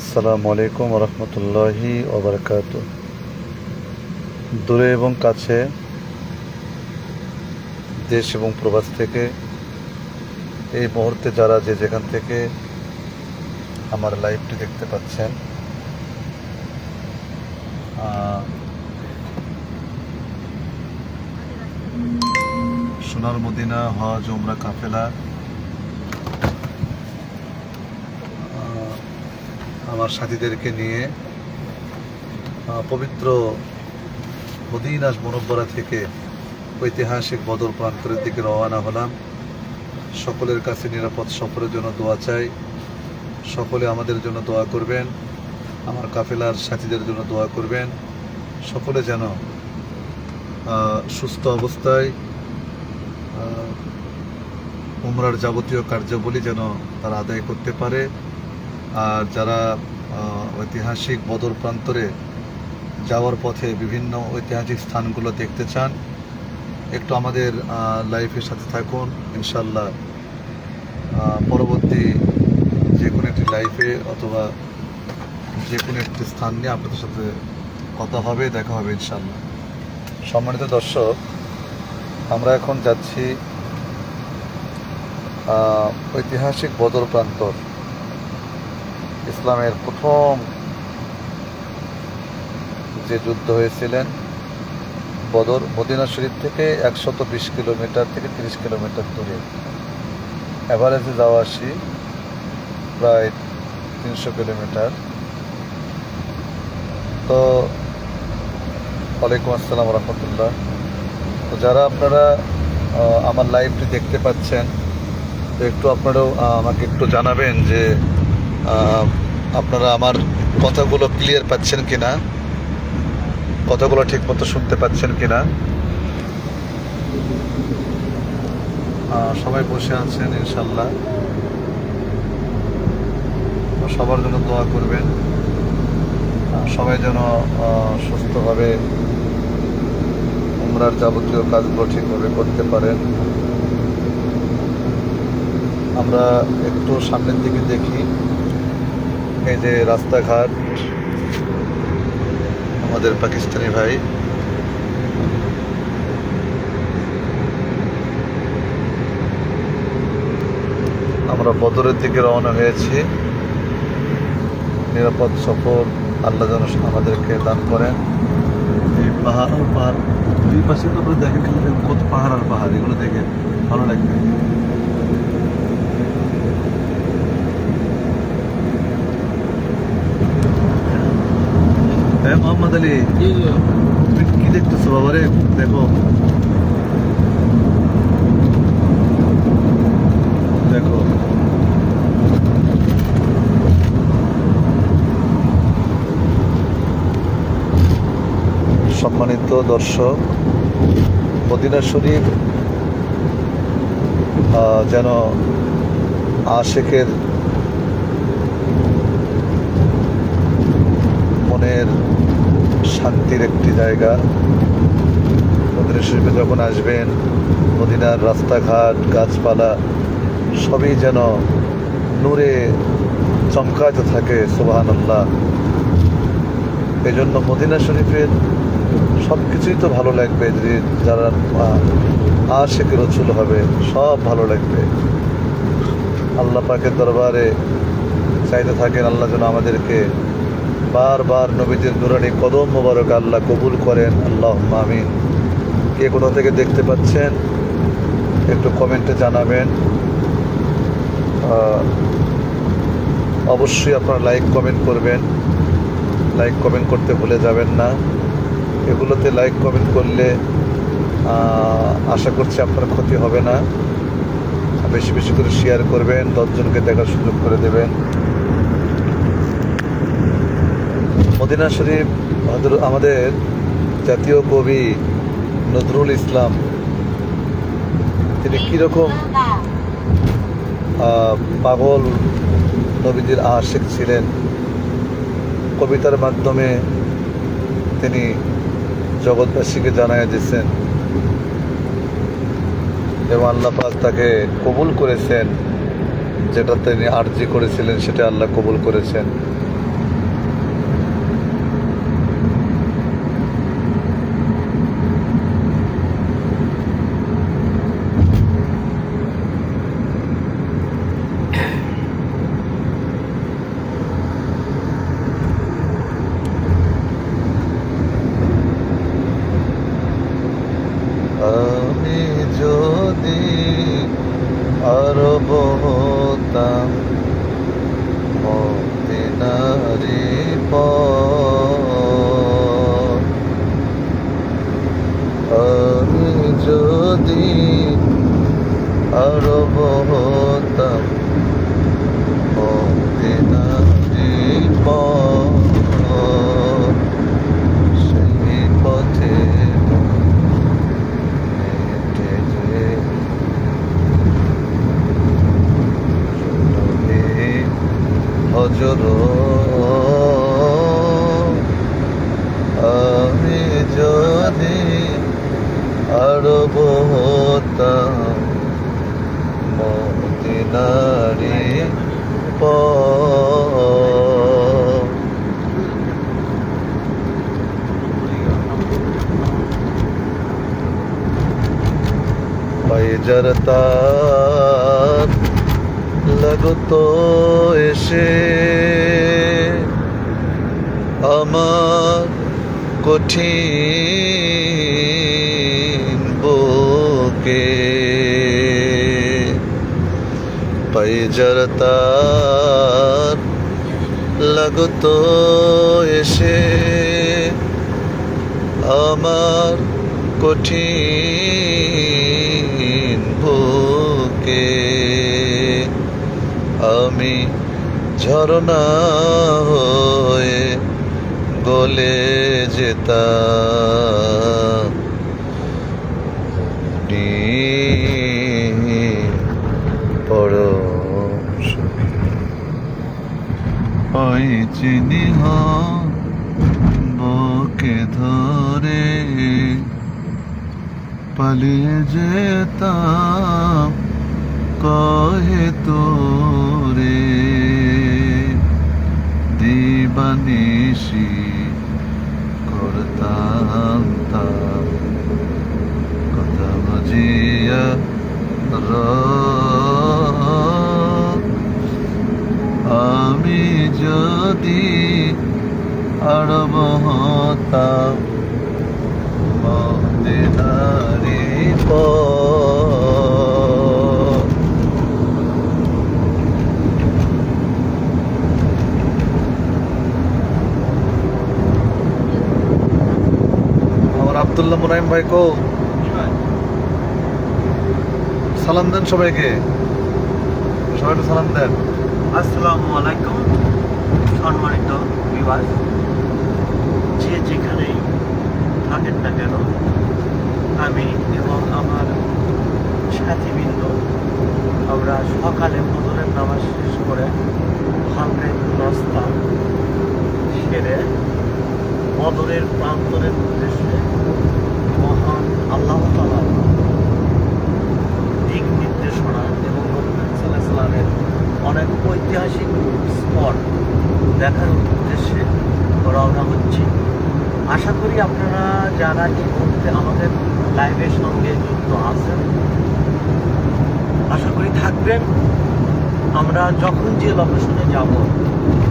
আসসালামু আলাইকুম রহমতুল্লাহি ওবরকাতুহ। দূরে এবং কাছে, দেশ এবং প্রবাস থেকে এই মুহূর্তে যারা যে যেখান থেকে আমার লাইভটি দেখতে পাচ্ছেন, সোনার মদিনা হজ উমরা কাফেলা আমার সাথীদেরকে নিয়ে পবিত্র মদিনা মুনব্বরা থেকে ঐতিহাসিক বদর প্রান্তরের দিকে রওনা হলাম। সকলের কাছে নিরাপদ সফরের জন্য দোয়া চাই। সকলে আমাদের জন্য দোয়া করবেন, আমার কাফেলার সাথীদের জন্য দোয়া করবেন। সকলে যেন সুস্থ অবস্থায় উমরার যাবতীয় কার্যাবলী যেন তারা আদায় করতে পারে। আর যারা ঐতিহাসিক বদর প্রান্তরে যাওয়ার পথে বিভিন্ন ঐতিহাসিক স্থানগুলো দেখতে চান, একটু আমাদের লাইফের সাথে থাকুন। ইনশাল্লাহ পরবর্তী যে কোনো একটি লাইফে অথবা যে কোনো একটি স্থান নিয়ে আপনাদের সাথে কথা হবে, দেখা হবে ইনশাল্লাহ। সম্মানিত দর্শক, আমরা এখন যাচ্ছি ঐতিহাসিক বদর প্রান্তর। ইসলামের প্রথম যে যুদ্ধ হয়েছিলেন বদর, মদিনা শরীফ থেকে 120 কিলোমিটার থেকে 30 কিলোমিটার দূরে, এভারেজে যাওয়া আসি প্রায় 300 কিলোমিটার। তো ওয়ালাইকুম আসসালাম রহমতুল্লাহ। তো যারা আপনারা আমার লাইভটি দেখতে পাচ্ছেন, তো একটু আপনারাও আমাকে একটু জানাবেন যে আপনারা আমার কথাগুলো ক্লিয়ার পাচ্ছেন কিনা, কথাগুলো ঠিক মতো শুনতে পাচ্ছেন কিনা। সবাই বসে আছেন ইনশাল্লাহ, সবার জন্য দোয়া করবেন। সবাই যেন সুস্থভাবে উমরার যাবতীয় কাজগুলো ঠিকভাবে করতে পারেন। আমরা একটু সামনের দিকে দেখি, এই যে রাস্তাঘাট, আমাদের পাকিস্তানি ভাই আমরা বদরের দিকে রওনা হয়েছি। নিরাপদ সফর আল্লাহ যেন আমাদেরকে দান করেন। এই পাহাড় আর পাহাড়, দুই পাশে তো দেখেন, খালি কত পাহাড় আর পাহাড়, এগুলো দেখে ভালো লাগবে। হ্যাঁ মোহাম্মদ আলী, কি দেখতেছো বাবা রে? দেখো দেখো, সম্মানিত দর্শক, মদিনা শরীফ যেন আশেকের মনের শান্তির একটি জায়গা। মদিনা শরীফে যখন আসবেন, মদিনার রাস্তাঘাট, গাছপালা সবই যেন নূরে চমকাতে থাকে। সুবহানাল্লাহ। এই জন্য মদিনা শরীফের সব কিছুই তো ভালো লাগবে, যদি যারা আশিক রাসূল হবে সব ভালো লাগবে। আল্লাহ পাকের দরবারে চাইতে থাকেন আল্লাহ যেন আমাদেরকে বারবার নবীদের নুরানি কদম মোবারক আল্লাহ কবুল করেন। আল্লাহুম্মা আমিন। কে কোথা থেকে দেখতে পাচ্ছেন একটু কমেন্টে জানাবেন। অবশ্যই আপনারা লাইক কমেন্ট করবেন, লাইক কমেন্ট করতে ভুলে যাবেন না। এগুলোতে লাইক কমেন্ট করলে আশা করছি আপনার ক্ষতি হবে না। বেশি বেশি করে শেয়ার করবেন, 10 জনকে দেখার সুযোগ করে দেবেন। মদিনা শরীফ আমাদের জাতীয় কবি নজরুল ইসলাম, তিনি কীরকম পাগল নবীজির আশিক ছিলেন, কবিতার মাধ্যমে তিনি জগৎবাসীকে জানায় দিয়েছেন এবং আল্লাহ পাক তাকে কবুল করেছেন। যেটা তিনি আরজি করেছিলেন সেটা আল্লাহ কবুল করেছেন। নজর আমি যদি আরব হতাম মদিনারি পাইজার তার লাগতো এসে আমার কঠিন বুকে পাইজার তার লাগতো এসে আমার কঠিন বুকে আমি ঝরনা হয়ে গলে যেতাম ওই চিনি বুকে ধরে পালিয়ে যেতাম কহে তোরে দিবানিশি করতাম তাম কথা বুঝিয়া আমি যদি আরব হতাম মদিনারি আমার আব্দুল্লাহ মুনাইম ভাই কো সালাম দেন সবাইকে সবাইকে সালাম দেন। আসসালামু আলাইকুম সম্মানিত ভিউয়ার্স, যে যেখানেই থাকেন না কেন, আমি এবং আমার সাথীবৃন্দ আমরা সকালে ফজরের নামাজ শেষ করে হালকা একটু নাস্তা সেরে বদরের প্রান্তরের উদ্দেশ্যে মহান আল্লাহ তাআলার দিক নির্দেশনা এবং নবী সাল্লাল্লাহু আলাইহি ওয়াসাল্লামের অনেক ঐতিহাসিক স্পট দেখার উদ্দেশ্যে রওনা হচ্ছি। আশা করি আপনারা যারা এই মুহূর্তে আমাদের লাইভের সঙ্গে যুক্ত আছেন, আশা করি থাকবেন। আমরা যখন যে লোকেশনে যাব,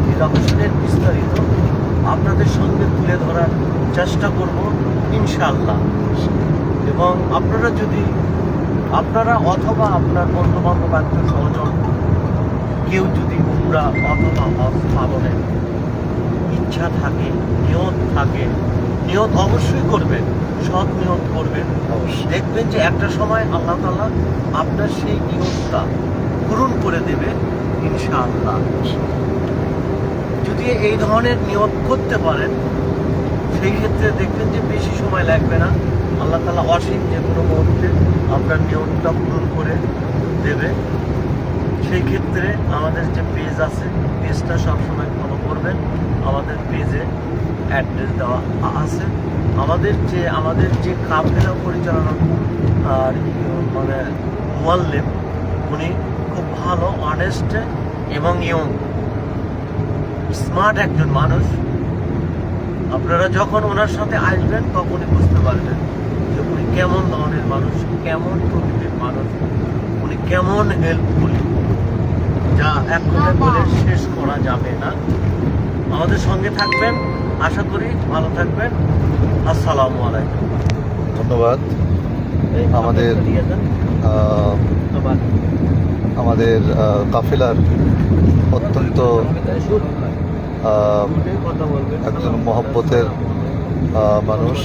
এই লোকেশনের বিস্তারিত আপনাদের সঙ্গে তুলে ধরার চেষ্টা করব ইনশাআল্লাহ। এবং আপনারা অথবা আপনার বন্ধু বান্ধব আত্মীয় স্বজন কেউ যদি উমরা অথবা হজ পালনের ইচ্ছা থাকে, নিয়ত থাকে, নিয়ত অবশ্যই করবেন, সৎ নিয়ত করবেন। দেখবেন যে একটা সময় আল্লাহ তাআলা আপনার সেই নিয়তটা পূরণ করে দেবে ইনশাআল্লাহ। যদি এই ধরনের নিয়ত করতে পারেন, সেই ক্ষেত্রে দেখবেন যে বেশি সময় লাগবে না, আল্লাহ তাআলা অসীম যে কোনো মুহূর্তে আপনার নিয়তটা পূরণ করে দেবে। সেই ক্ষেত্রে আমাদের যে পেজ আছে, পেজটা সবসময় ফলো করবেন। আমাদের পেজে অ্যাড্রেস দেওয়া আছে। আমাদের যে কাফেলা পরিচালনা আর মানে মুআল্লিম, উনি খুব ভালো, অনেস্ট এবং ইয়ং স্মার্ট একজন মানুষ। আপনারা যখন ওনার সাথে আসবেন তখনই বুঝতে পারবেন যে উনি কেমন ধরনের মানুষ, কেমন প্রকৃতির মানুষ, উনি কেমন হেল্পফুল, যা এক কথায় বলে শেষ করা যাবে না। আমাদের সঙ্গে থাকবেন, আশা করি ভালো থাকবেন। আসসালামু আলাইকুম। ধন্যবাদ। আমাদের কাফেলার অত্যন্ত একজন মহব্বতের মানুষ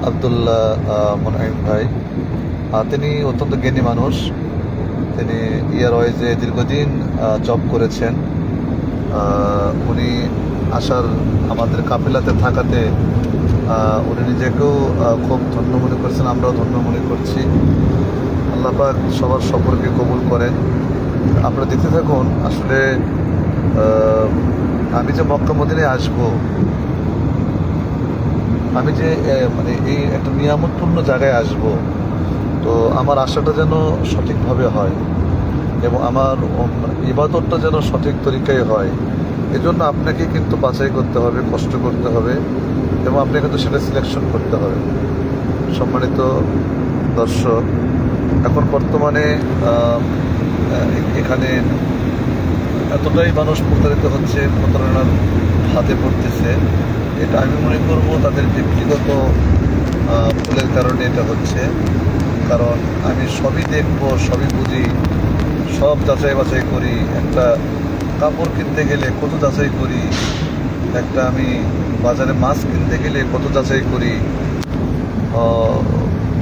আব্দুল্লাহ মুনাইম ভাই। তিনি অত্যন্ত জ্ঞানী মানুষ। তিনি এয়ারওয়েজে দীর্ঘদিন জব করেছেন। উনি আমাদের কাফেলাতে থাকাতে উনি নিজেকেও খুব ধন্য মনে করছেন, আমরাও ধন্য মনে করছি। আল্লাহ পাক সবার সফরকে কবুল করেন। আপনারা দেখতে থাকুন। আসলে আমি যে মক্কা মদিনায় আসবো, আমি যে মানে এই একটা নিয়ামতপূর্ণ জায়গায় আসব, তো আমার আশাটা যেন সঠিকভাবে হয় এবং আমার ইবাদতটা যেন সঠিক তরিকায় হয়। এজন্য আপনাকে কিন্তু বাছাই করতে হবে, কষ্ট করতে হবে এবং আপনাকে কিন্তু সেটা সিলেকশন করতে হবে। সম্মানিত দর্শক, এখন বর্তমানে এখানে এতটাই মানুষ প্রতারিত হচ্ছে, প্রতারণার হাতে পড়তেছে, এটা আমি মনে করব তাদের ব্যক্তিগত ভুলের কারণে এটা হচ্ছে। কারণ আমি সবই দেখব, সবই বুঝি, সব যাচাই বাছাই করি। একটা কাপড় কিনতে গেলে কত যাচাই করি, একটা আমি বাজারে মাছ কিনতে গেলে কত যাচাই করি,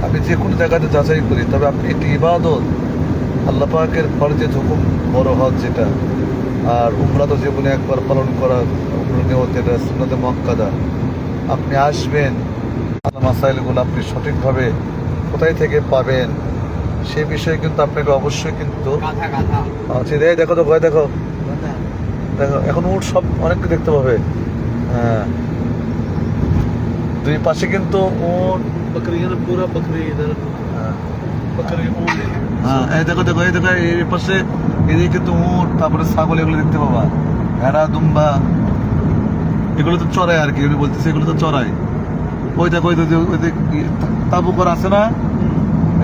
আমি যে কোনো জায়গাতে যাচাই করি। তবে আপনি একটি ইবাদত, আল্লাহ পাকের ফরজে হুকুম বড় হজ যেটা, আর উমরা তো জীবনে একবার পালন করা, এটা সুন্নতে মুআক্কাদা। আপনি আসবেন, মাসাইলগুলো আপনি সঠিকভাবে কোথায় থেকে পাবেন সেই বিষয়ে কিন্তু আপনাকে অবশ্যই কিন্তু দেখো তো ভয় দেখো দেখো, এখন উঠ সব অনেক দেখতে পাবে। হ্যাঁ, দুই পাশে কিন্তু উট, পুরা বকরি হ্যাঁ এই দেখো দেখো, এই দেখো এই পাশে এদিকে কিন্তু উট, তারপরে ছাগল, এগুলো দেখতে পাবা, ভেড়া, দুম্বা, এগুলো তো চড়াই আর কি। উনি বলতেছে এগুলো তো চড়াই। ওই দেখো ওই তাবু করা আছে না,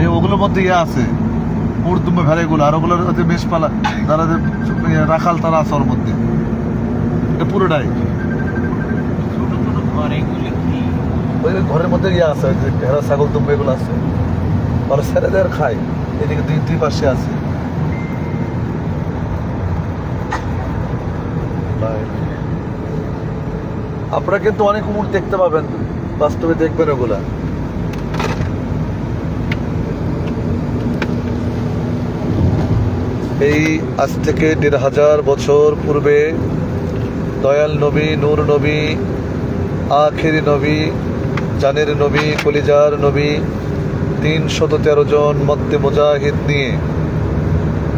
এই ওগুলোর মধ্যে ইয়ে আছে, উট, দুম্বা, ভেড়া এগুলো, আর ওগুলোর মেষপালা যারা রাখাল তারা আছে ওর মধ্যে। এটা পুরোটাই ওই ঘরের মধ্যে ইয়ে আছে, ওই যে ভেড়া, ছাগল, দুম্বা এগুলো আছে, ওরা ছেড়ে দেয় আর খায়। এদিকে দুই পাশে আছে। আপনারা কিন্তু অনেক উট দেখতে পাবেন, বাস্তবে দেখবেন ওগুলা। এই আজ থেকে ১৫০০ বছর পূর্বে দয়াল নবী, নূর নবী, আখিরি নবী, জানের নবী, কলিজার নবী ৩১৩ জন মধ্যে মুজাহিদ নিয়ে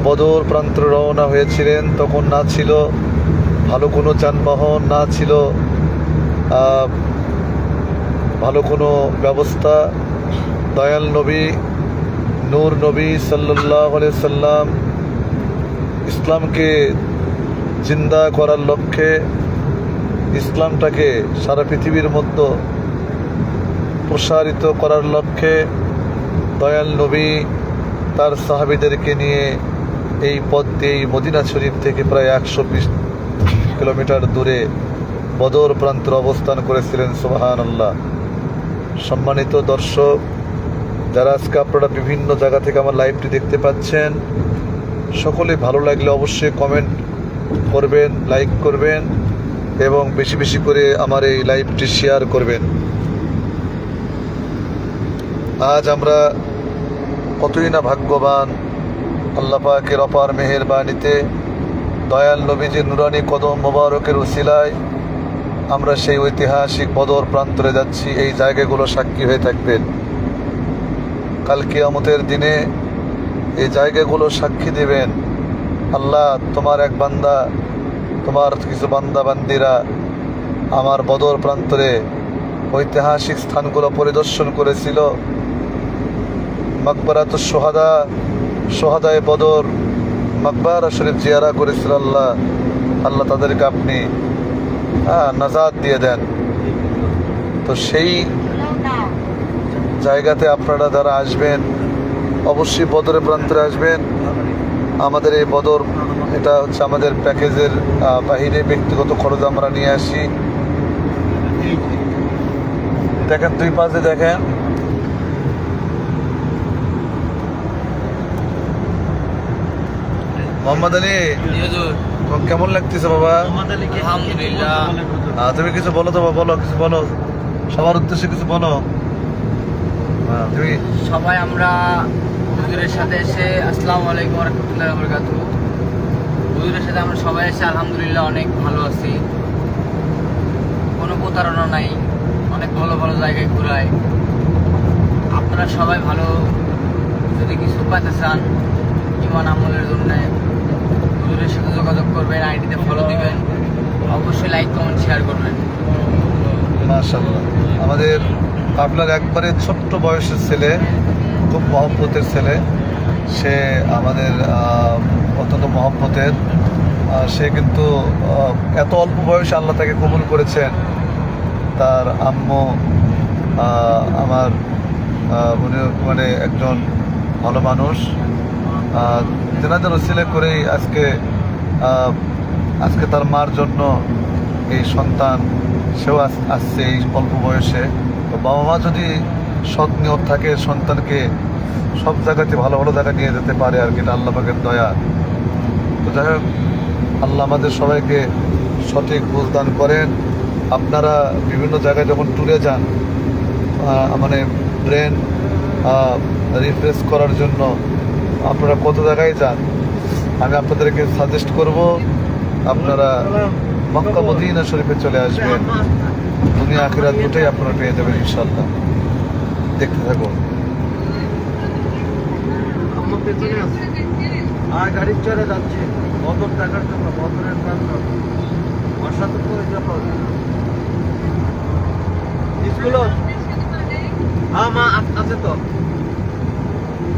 বদর প্রান্ত রওনা হয়েছিলেন। তখন না ছিল ভালো কোনো যানবাহন, না ছিল ভালো কোনো ব্যবস্থা। দয়াল নবী, নূর নবী সাল্লাল্লাহু আলাইহি সাল্লাম ইসলামকে জিন্দা করার লক্ষ্যে, ইসলামটাকে সারা পৃথিবীর মধ্যে প্রসারিত করার লক্ষ্যে দয়াল নবী তার সাহাবীদেরকে নিয়ে এই পথ দিয়ে মদিনা শরীফ থেকে প্রায় ১২০ কিলোমিটার দূরে বদর প্রান্তে অবস্থান করেছিলেন। সুবহানাল্লাহ। সম্মানিত দর্শক, যারা আজকে আপনারা বিভিন্ন জায়গা থেকে আমার লাইভটি দেখতে পাচ্ছেন, সকলে ভালো লাগলে অবশ্যই কমেন্ট করবেন, লাইক করবেন এবং বেশি বেশি করে আমার এই লাইভটি শেয়ার করবেন। আজ আমরা কতই না ভাগ্যবান, আল্লাহ পাকের অপার মেহেরবানিতে দয়াল নবীজির নুরানি কদম মোবারকের উসিলায় আমরা সেই ঐতিহাসিক বদর প্রান্তরে যাচ্ছি। এই জায়গাগুলো সাক্ষী হয়ে থাকবেন কাল কিয়ামতের দিনে। এই জায়গাগুলো সাক্ষী দেবেন, আল্লাহ তোমার এক বান্দা, তোমার কিছু বান্দা বান্দিরা আমার বদর প্রান্তরে ঐতিহাসিক স্থানগুলো পরিদর্শন করেছিল। মাকবারাতুশ শুহাদা, সোহাদায়ে বদর, মাকবারা শরীফ জিয়ারা করেছিল। আল্লাহ আল্লাহ তাদেরকে আপনি নাজাত দিয়ে দেন। তো সেই জায়গাতে আপনারা যারা আসবেন অবশ্যই বদরের প্রান্তরে আসবেন। আমাদের এই বদর, এটা হচ্ছে আমাদের প্যাকেজের বাহিরে, ব্যক্তিগত খরচ আমরা নিয়ে আসি। দেখেন দুই পাশে দেখেন, মোহাম্মদ আলী কেমন লাগতেছে বাবা? আলহামদুলিল্লাহ। তুমি কিছু বলো তো, বলো কিছু বলো, সবার উদ্দেশ্যে কিছু বলো। তুমি সবাই আমরা হুজুরের সাথে এসে আসসালামু আলাইকুম ওয়া রাহমাতুল্লাহি ওয়া বারাকাতুহু, হুজুরের সাথে আমরা সবাই এসে আলহামদুলিল্লাহ অনেক ভালো আছি, কোনো প্রতারণা নাই, অনেক ভালো ভালো জায়গায় ঘুরাই। আপনারা সবাই ভালো যদি কিছু পাইতে চান ইমান আমলের জন্য হুজুরের সাথে যোগাযোগ করবেন। করবেন, আইডিতে ফলো দিবেন, অবশ্যই লাইক কমেন্ট শেয়ার করবেন। মাশাআল্লাহ, আমাদের আপনার একবারে ছোট্ট বয়সের ছেলে, খুব মহব্বতের ছেলে, সে আমাদের অত্যন্ত মহব্বতের। সে কিন্তু এত অল্প বয়সে আল্লাহ তাকে কবুল করেছেন। তার আম্মু আমার উনি মানে একজন ভালো মানুষ, তেনাদের ওসিলা করেই আজকে তার মার জন্য এই সন্তান, সেও আসছে এই অল্প বয়সে। তো বাবা মা যদি সৎ নিয়ত থাকে, সন্তানকে সব জায়গাতে ভালো ভালো জায়গা নিয়ে যেতে পারে আর কি, এটা আল্লাহ পাকের দয়া। তো যাই হোক, আল্লাহ আমাদের সবাইকে সঠিক বুঝ দান করেন। আপনারা বিভিন্ন জায়গায় যখন ট্যুরে যান, মানে ব্রেন রিফ্রেশ করার জন্য আপনারা কত জায়গায় যান, আমি আপনাদেরকে সাজেস্ট করব আপনারা মক্কা মদিনা শরীফে চলে আসবেন। দুনিয়া আখিরাত দুটোই আপনারা পেয়ে যাবেন ইনশাল্লাহ। দেখতে থাকুন। আমার পেছনে আছে আর গাড়ি চলে যাচ্ছে বদর টাকার জন্য, বদরের প্রান্ত বর্ষাতে করে যাবো স্কুল। হ্যাঁ মা আছে তো।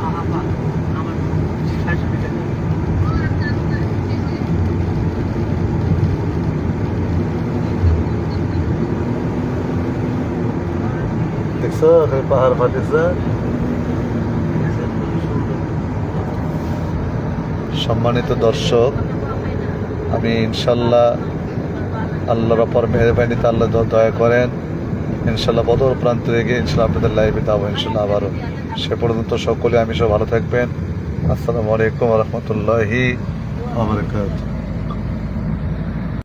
আমার শাশুড়িটা দেখছো পাহাড় ফাটেছে। সম্মানিত দর্শক, আমি ইনশাল্লাহ আল্লাহর অপর মেহরবানিতে আল্লাহ দয়া করেন, ইনশাল্লাহ বদর প্রান্ত গিয়ে ইনশাল্লাহ আপনাদের লাইভে যাবো ইনশাল্লাহ আবারও। সে পর্যন্ত সকলে আমি সব ভালো থাকবেন। আসসালামু আলাইকুম ওয়া রাহমাতুল্লাহি ওয়া বারাকাতুহু।